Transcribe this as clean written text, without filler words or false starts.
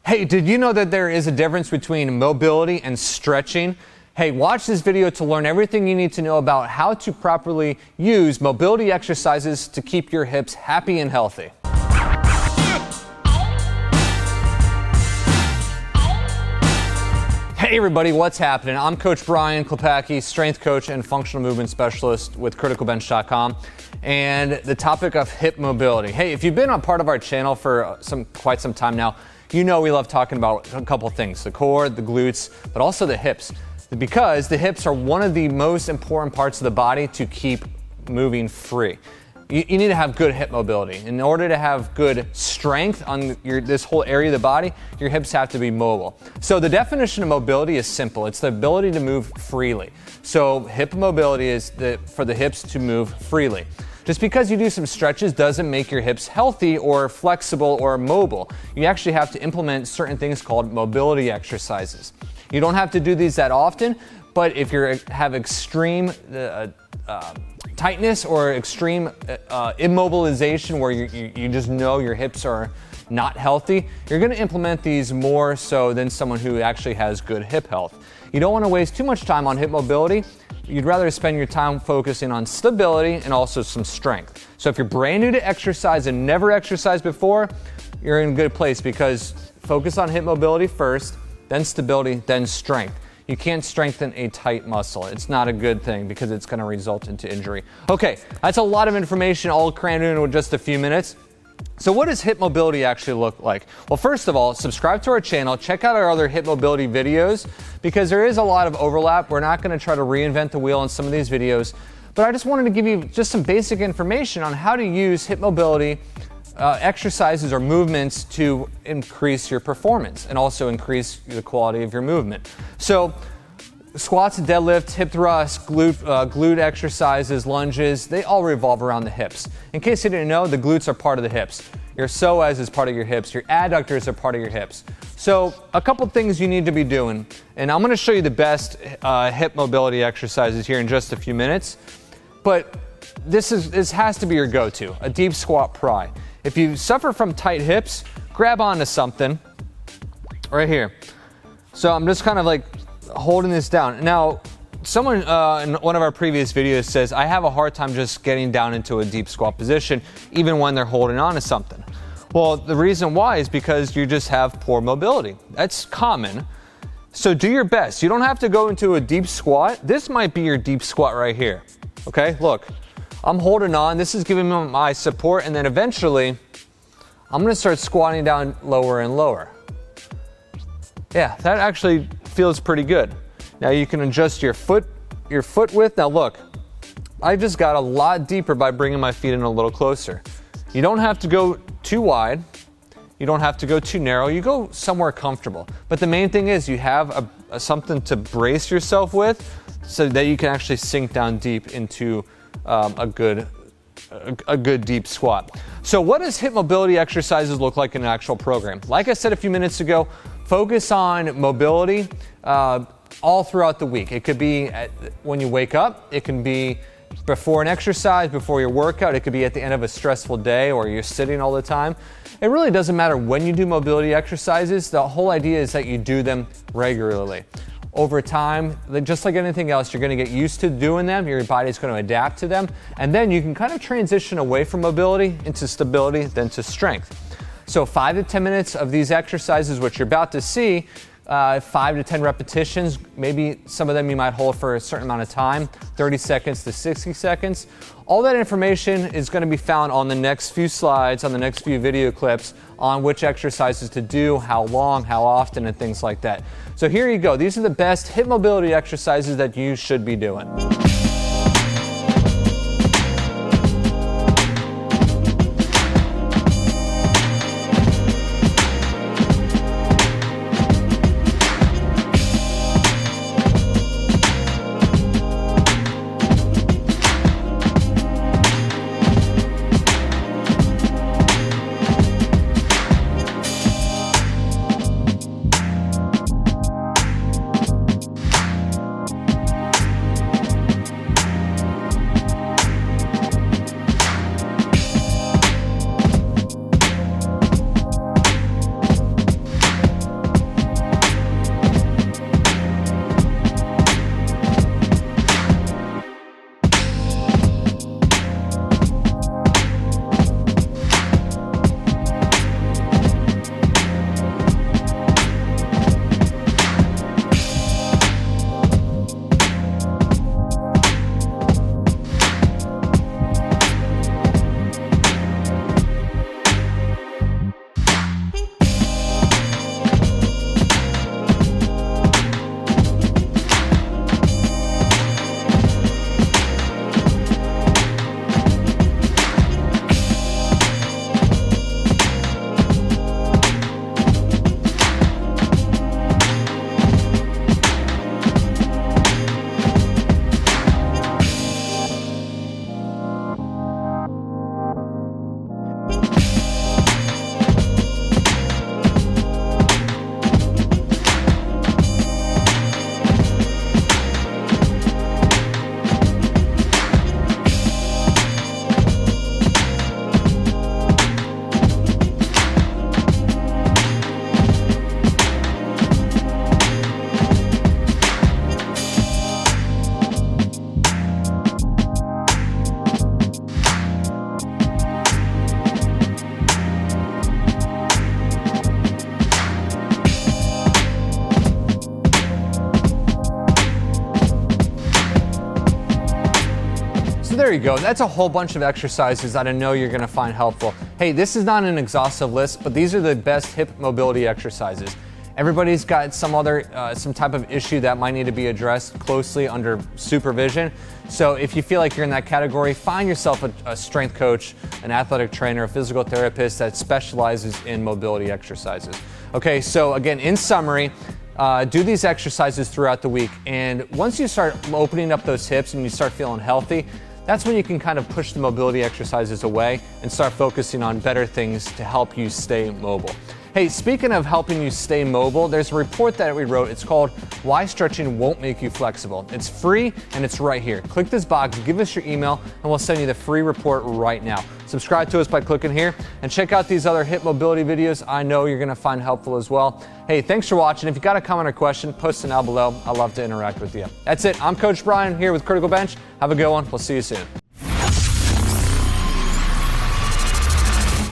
Hey, did you know that there is a difference between mobility and stretching? Hey, watch this video to learn everything you need to know about how to properly use mobility exercises to keep your hips happy and healthy. Hey everybody, what's happening? I'm Coach Brian Klepacki, strength coach and functional movement specialist with Criticalbench.com, and the topic of hip mobility. Hey, if you've been a part of our channel for quite some time now, you know we love talking about a couple things, the core, the glutes, but also the hips, because the hips are one of the most important parts of the body to keep moving free. You need to have good hip mobility. In order to have good strength on this whole area of the body, your hips have to be mobile. So the definition of mobility is simple. It's the ability to move freely. So hip mobility is for the hips to move freely. Just because you do some stretches doesn't make your hips healthy or flexible or mobile. You actually have to implement certain things called mobility exercises. You don't have to do these that often, but if you have extreme tightness or extreme immobilization where you just know your hips are not healthy, you're going to implement these more so than someone who actually has good hip health. You don't want to waste too much time on hip mobility. You'd rather spend your time focusing on stability and also some strength. So if you're brand new to exercise and never exercised before, you're in a good place because focus on hip mobility first, then stability, then strength. You can't strengthen a tight muscle. It's not a good thing because it's going to result into injury. Okay, that's a lot of information all crammed into just a few minutes. So what does hip mobility actually look like? Well, first of all, subscribe to our channel, check out our other hip mobility videos because there is a lot of overlap. We're not going to try to reinvent the wheel in some of these videos, but I just wanted to give you just some basic information on how to use hip mobility exercises or movements to increase your performance and also increase the quality of your movement. So squats, deadlift, hip thrust, glute exercises, lunges, they all revolve around the hips. In case you didn't know, the glutes are part of the hips. Your psoas is part of your hips. Your adductors are part of your hips. So a couple things you need to be doing, and I'm going to show you the best hip mobility exercises here in just a few minutes, but this has to be your go-to, a deep squat pry. If you suffer from tight hips, grab onto something right here. So I'm just kind of like holding this down. Now, someone in one of our previous videos says, I have a hard time just getting down into a deep squat position, even when they're holding on to something. Well, the reason why is because you just have poor mobility. That's common. So do your best. You don't have to go into a deep squat. This might be your deep squat right here. Okay, look. I'm holding on, this is giving me my support, and then eventually, I'm gonna start squatting down lower and lower. Yeah, that actually feels pretty good. Now you can adjust your foot width. Now look, I just got a lot deeper by bringing my feet in a little closer. You don't have to go too wide. You don't have to go too narrow. You go somewhere comfortable. But the main thing is you have something to brace yourself with so that you can actually sink down deep into a good deep squat. So what does hip mobility exercises look like in an actual program? Like I said a few minutes ago, focus on mobility all throughout the week. It could be when you wake up, it can be before an exercise, before your workout, it could be at the end of a stressful day or you're sitting all the time. It really doesn't matter when you do mobility exercises. The whole idea is that you do them regularly. Over time, just like anything else, you're going to get used to doing them, your body's going to adapt to them, and then you can kind of transition away from mobility into stability, then to strength. So 5 to 10 minutes of these exercises, which you're about to see, 5 to 10 repetitions, maybe some of them you might hold for a certain amount of time, 30 seconds to 60 seconds. All that information is going to be found on the next few slides, on the next few video clips, on which exercises to do, how long, how often, and things like that. So here you go. These are the best hip mobility exercises that you should be doing. there you go. That's a whole bunch of exercises that I know you're gonna find helpful. Hey, this is not an exhaustive list, but these are the best hip mobility exercises. Everybody's got some type of issue that might need to be addressed closely under supervision. So if you feel like you're in that category, find yourself a strength coach, an athletic trainer, a physical therapist that specializes in mobility exercises. Okay, so again, in summary, do these exercises throughout the week. And once you start opening up those hips and you start feeling healthy, that's when you can kind of push the mobility exercises away and start focusing on better things to help you stay mobile. Hey, speaking of helping you stay mobile, there's a report that we wrote. It's called Why Stretching Won't Make You Flexible. It's free and it's right here. Click this box, give us your email, and we'll send you the free report right now. Subscribe to us by clicking here and check out these other hip mobility videos I know you're gonna find helpful as well. Hey, thanks for watching. If you got a comment or question, post it down below. I'd love to interact with you. That's it. I'm Coach Brian here with Criticalbench. Have a good one. We'll see you soon.